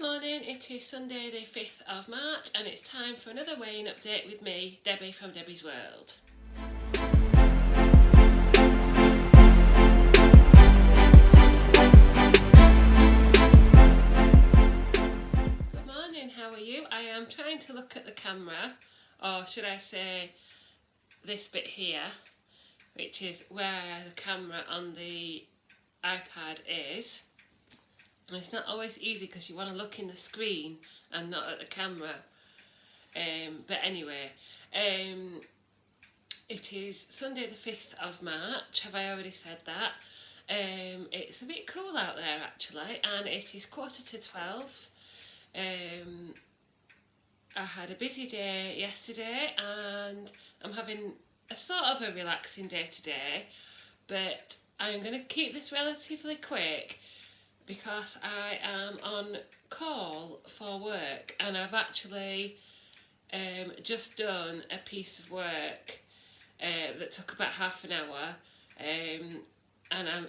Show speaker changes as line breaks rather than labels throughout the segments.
Morning, it is Sunday the 5th of March and it's time for another weighing update with me, Debbie from Debbie's World. Good morning, how are you? I am trying to look at the camera, or should I say this bit here, which is where the camera on the iPad is. It's not always easy because you want to look in the screen and not at the camera. But anyway, it is Sunday the 5th of March. Have I already said that? It's a bit cool out there actually, and it is 11:45. I had a busy day yesterday and I'm having a sort of a relaxing day today, but I'm going to keep this relatively quick because I am on call for work and I've actually just done a piece of work that took about half an hour, and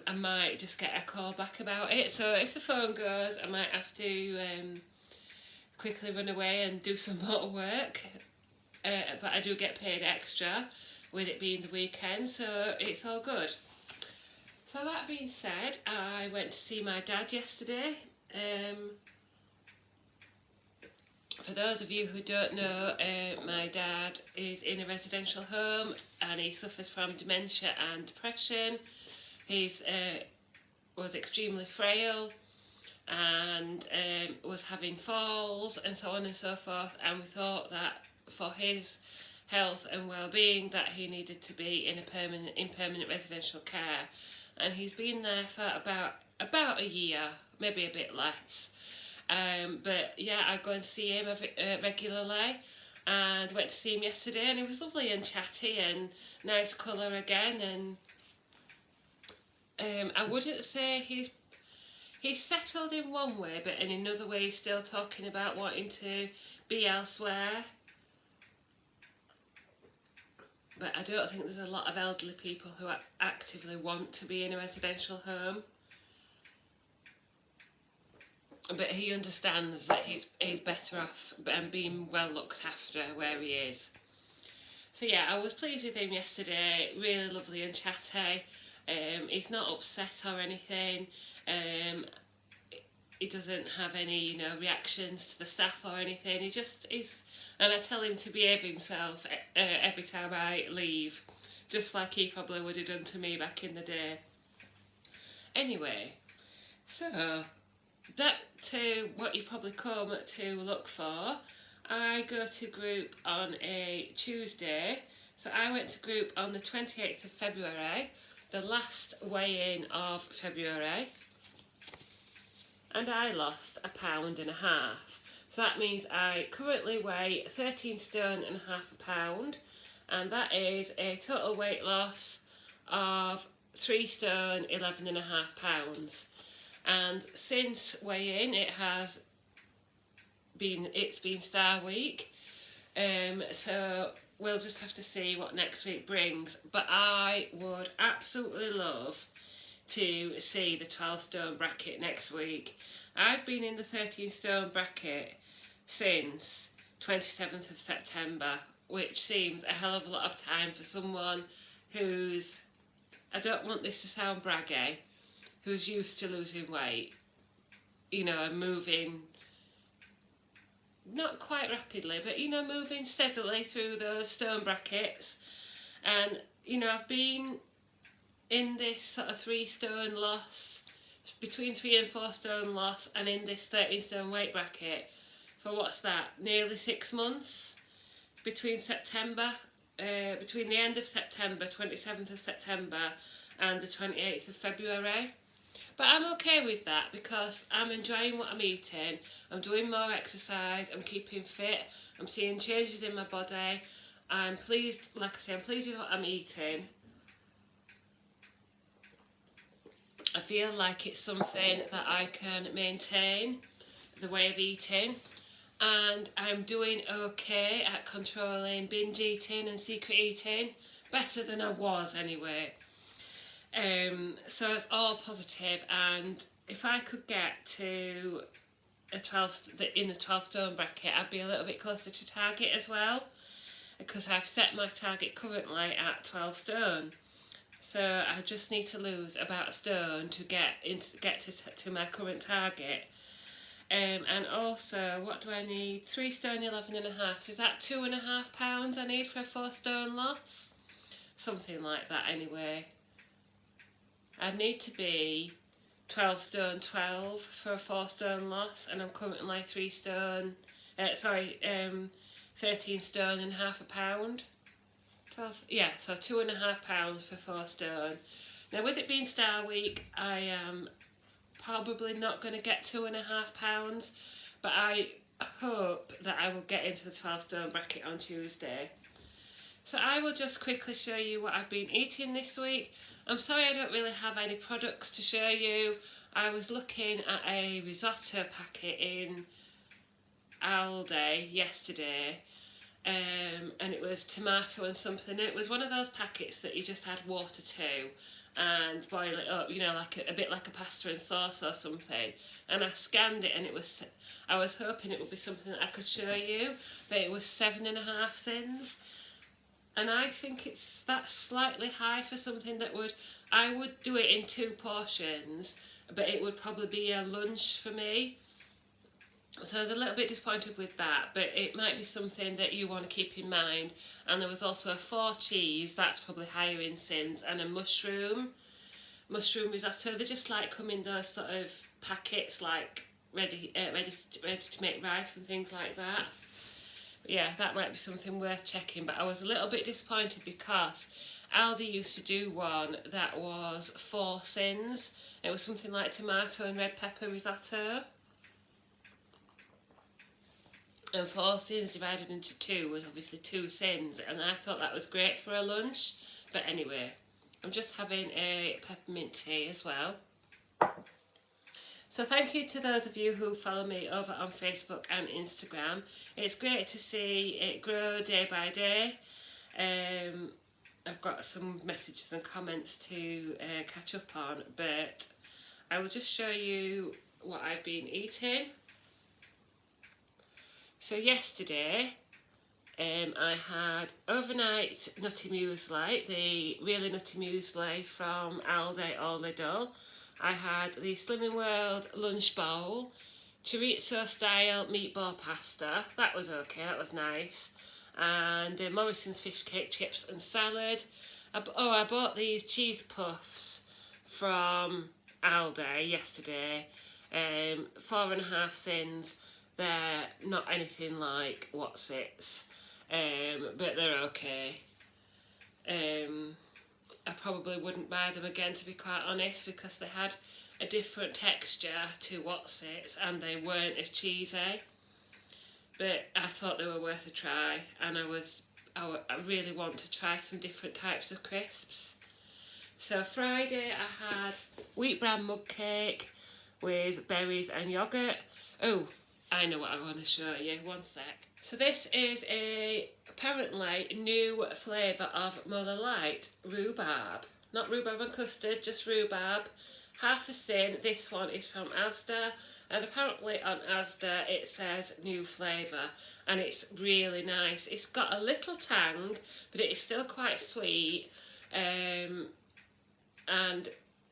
I might just get a call back about it. So if the phone goes, I might have to quickly run away and do some more work, but I do get paid extra with it being the weekend, so it's all good. So that being said, I went to see my dad yesterday. For those of you who don't know, my dad is in a residential home and he suffers from dementia and depression. He's was extremely frail and was having falls and so on and so forth, and we thought that for his health and well-being that he needed to be in permanent residential care. And he's been there for about a year, maybe a bit less. But yeah, I go and see him regularly, and went to see him yesterday, and he was lovely and chatty and nice colour again. And I wouldn't say he's settled in one way, but in another way he's still talking about wanting to be elsewhere. But I don't think there's a lot of elderly people who actively want to be in a residential home. But he understands that he's better off and being well looked after where he is. So yeah, I was pleased with him yesterday, really lovely and chatty. He's not upset or anything. He doesn't have any, reactions to the staff or anything. He just is. And I tell him to behave himself every time I leave, just like he probably would have done to me back in the day. Anyway, so back to what you've probably come to look for. I go to group on a Tuesday, so I went to group on the 28th of February, the last weigh-in of February, and I lost £1.5 pounds. So that means I currently weigh 13 stone and half a pound, and that is a total weight loss of 3 stone 11 and a half pounds. And since weighing, it's been Star Week, so we'll just have to see what next week brings. But I would absolutely love to see the 12 stone bracket next week. I've been in the 13 stone bracket since 27th of September, which seems a hell of a lot of time for someone who's, I don't want this to sound braggy, who's used to losing weight, and moving, not quite rapidly, but moving steadily through those stone brackets. And I've been in this sort of 3 stone loss, between 3 and 4 stone loss, and in this 13 stone weight bracket for nearly 6 months, between the end of September, 27th of September, and the 28th of February. But I'm okay with that because I'm enjoying what I'm eating, I'm doing more exercise, I'm keeping fit, I'm seeing changes in my body, I'm pleased, like I say, I'm pleased with what I'm eating. I feel like it's something that I can maintain, the way of eating, and I'm doing okay at controlling binge eating and secret eating, better than I was anyway. So it's all positive, and if I could get to in the 12 stone bracket, I'd be a little bit closer to target as well, because I've set my target currently at 12 stone. So I just need to lose about a stone to get to my current target. And also, what do I need? 3 stone 11 and a half. So is that £2.5 I need for a 4 stone loss? Something like that anyway. I need to be 12 stone 12 for a 4 stone loss, and I'm currently 13 stone and half a pound. 12, yeah, so £2.5 for 4 stone. Now, with it being Star Week, I am probably not going to get £2.5, but I hope that I will get into the 12 stone bracket on Tuesday. So I will just quickly show you what I've been eating this week. I'm sorry I don't really have any products to show you. I was looking at a risotto packet in Aldi yesterday, and it was tomato and something. It was one of those packets that you just add water to and boil it up, like a bit like a pasta and sauce or something. And I scanned it, and I was hoping it would be something that I could show you, but it was 7.5 cents. And I think that's slightly high for something I would do it in 2 portions, but it would probably be a lunch for me. So I was a little bit disappointed with that, but it might be something that you want to keep in mind. And there was also a 4 cheese, that's probably higher in sins, and a mushroom risotto. They just come in those sort of packets, like ready to make rice and things like that. But yeah, that might be something worth checking. But I was a little bit disappointed because Aldi used to do one that was 4 sins. It was something like tomato and red pepper risotto. And 4 sins divided into 2 was obviously 2 sins, and I thought that was great for a lunch. But anyway, I'm just having a peppermint tea as well. So thank you to those of you who follow me over on Facebook and Instagram. It's great to see it grow day by day. I've got some messages and comments to catch up on, but I will just show you what I've been eating. So yesterday I had overnight nutty muesli, the really nutty muesli from Aldi or Lidl. I had the Slimming World lunch bowl, chorizo style meatball pasta. That was okay, that was nice. And Morrison's fish cake, chips and salad. I bought these cheese puffs from Aldi yesterday. 4.5 cents. They're not anything like Whatsits, but they're okay. I probably wouldn't buy them again, to be quite honest, because they had a different texture to Whatsits and they weren't as cheesy. But I thought they were worth a try, and I really want to try some different types of crisps. So Friday I had wheat bran mug cake with berries and yoghurt. Oh, I know what I want to show you, one sec. So this is apparently new flavour of Muller Light rhubarb. Not rhubarb and custard, just rhubarb. Half a sin. This one is from Asda, and apparently on Asda it says new flavour, and it's really nice. It's got a little tang, but it is still quite sweet, and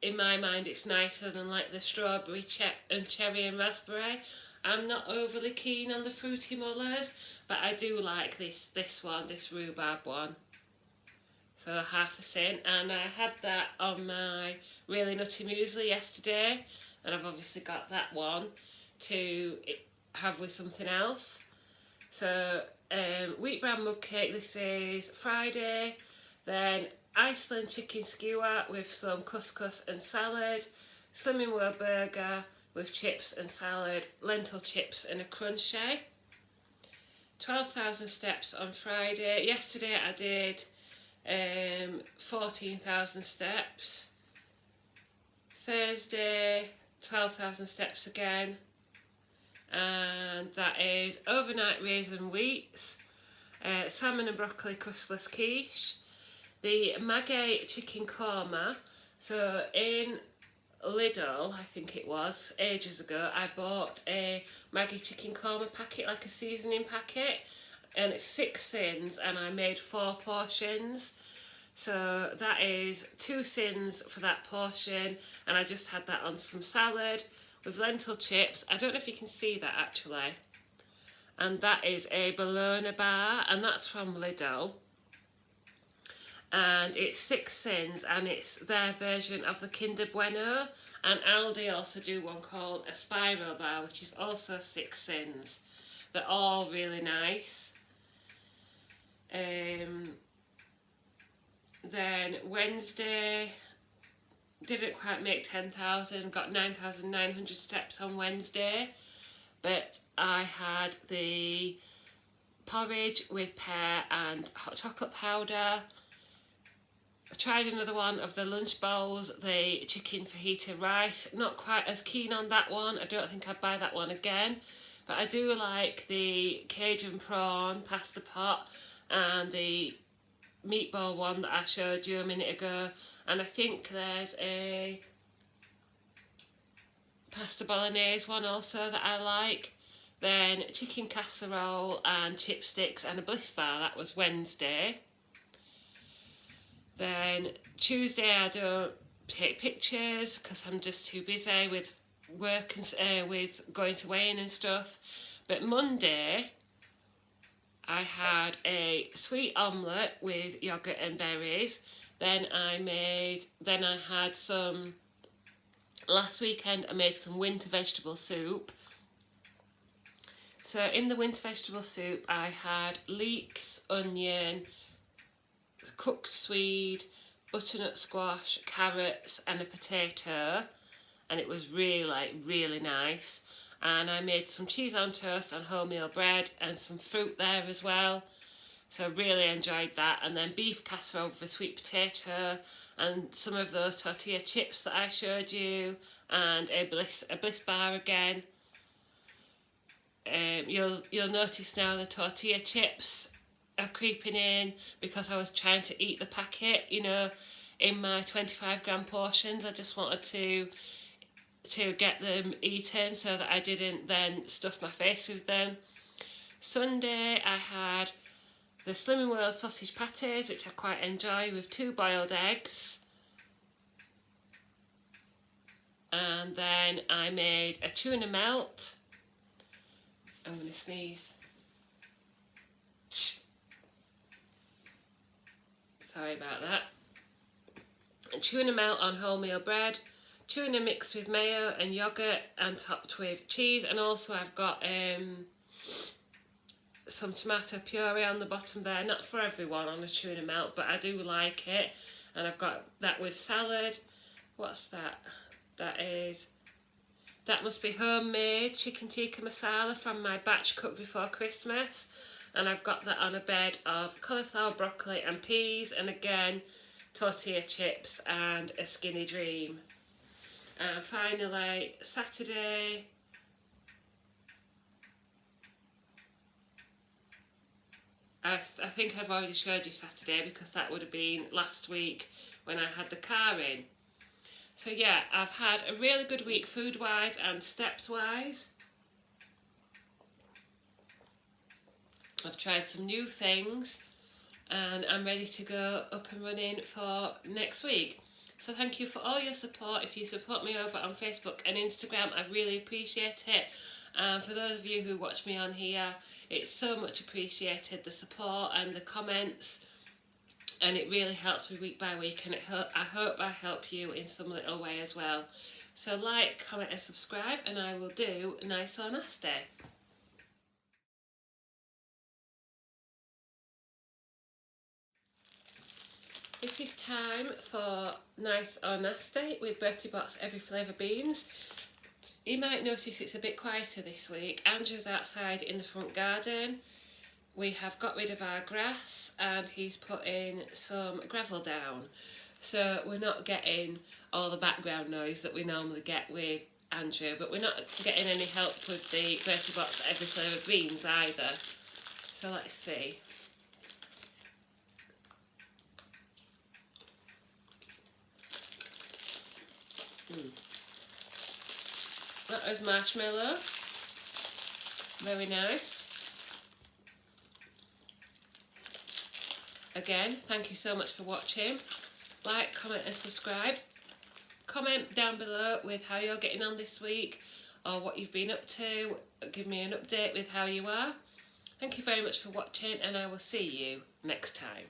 in my mind it's nicer than like the strawberry and cherry and raspberry. I'm not overly keen on the fruity Mullers, but I do like this rhubarb one. So half a cent, and I had that on my really nutty muesli yesterday, and I've obviously got that one to have with something else. So wheat bran mug cake, this is Friday. Then Iceland chicken skewer with some couscous and salad, Slimming World burger with chips and salad, lentil chips and a crunchy. 12,000 steps on Friday. Yesterday I did 14,000 steps. Thursday 12,000 steps again, and that is overnight raisin wheats, salmon and broccoli crustless quiche, the Maggi chicken korma. So in Lidl, I think it was, ages ago, I bought a Maggie chicken korma packet, like a seasoning packet, and it's 6 sins, and I made 4 portions. So that is 2 sins for that portion, and I just had that on some salad with lentil chips. I don't know if you can see that actually. And that is a bologna bar, and that's from Lidl. And it's 6 sins, and it's their version of the Kinder Bueno. And Aldi also do one called a spiral bar, which is also 6 sins. They're all really nice. Then Wednesday, didn't quite make 10,000, got 9,900 steps on Wednesday, but I had the porridge with pear and hot chocolate powder. I tried another one of the lunch bowls, the chicken fajita rice. Not quite as keen on that one. I don't think I'd buy that one again, but I do like the Cajun prawn pasta pot and the meatball one that I showed you a minute ago, and I think there's a pasta bolognese one also that I like. Then chicken casserole and chipsticks and a bliss bar. That was Wednesday. Then Tuesday I don't take pictures because I'm just too busy with work and with going to weigh-in and stuff. But Monday I had a sweet omelette with yoghurt and berries. Then I had some, last weekend I made some winter vegetable soup. So in the winter vegetable soup I had leeks, onion, cooked swede, butternut squash, carrots and a potato, and it was really nice. And I made some cheese on toast on wholemeal bread and some fruit there as well. So I really enjoyed that. And then beef casserole with a sweet potato and some of those tortilla chips that I showed you, and a bliss bar again. You'll notice now the tortilla chips are creeping in because I was trying to eat the packet, you know, in my 25-gram portions. I just wanted to get them eaten so that I didn't then stuff my face with them. Sunday I had the Slimming World sausage patties, which I quite enjoy, with 2 boiled eggs. And then I made a tuna melt. I'm going to sneeze. Sorry about that. A tuna melt on wholemeal bread, tuna mixed with mayo and yoghurt and topped with cheese, and also I've got some tomato puree on the bottom there. Not for everyone on a tuna melt, but I do like it. And I've got that with salad. What's that? That must be homemade chicken tikka masala from my batch cooked before Christmas. And I've got that on a bed of cauliflower, broccoli and peas, and again tortilla chips and a skinny dream. And finally Saturday, I think I've already showed you Saturday because that would have been last week when I had the car in. So yeah, I've had a really good week food wise and steps wise. I've tried some new things and I'm ready to go up and running for next week. So thank you for all your support. If you support me over on Facebook and Instagram, I really appreciate it. And for those of you who watch me on here, it's so much appreciated, the support and the comments, and it really helps me week by week, and I hope I help you in some little way as well. So like, comment and subscribe, and I will do Nice or Nasty. It is time for Nice or Nasty with Bertie Bott's Every Flavour Beans. You might notice it's a bit quieter this week. Andrew's outside in the front garden. We have got rid of our grass and he's put in some gravel down. So we're not getting all the background noise that we normally get with Andrew, but we're not getting any help with the Bertie Bott's Every Flavour Beans either. So let's see. That is marshmallow. Very nice. Again, thank you so much for watching. Like, comment and subscribe. Comment down below with how you're getting on this week or what you've been up to. Give me an update with how you are. Thank you very much for watching, and I will see you next time.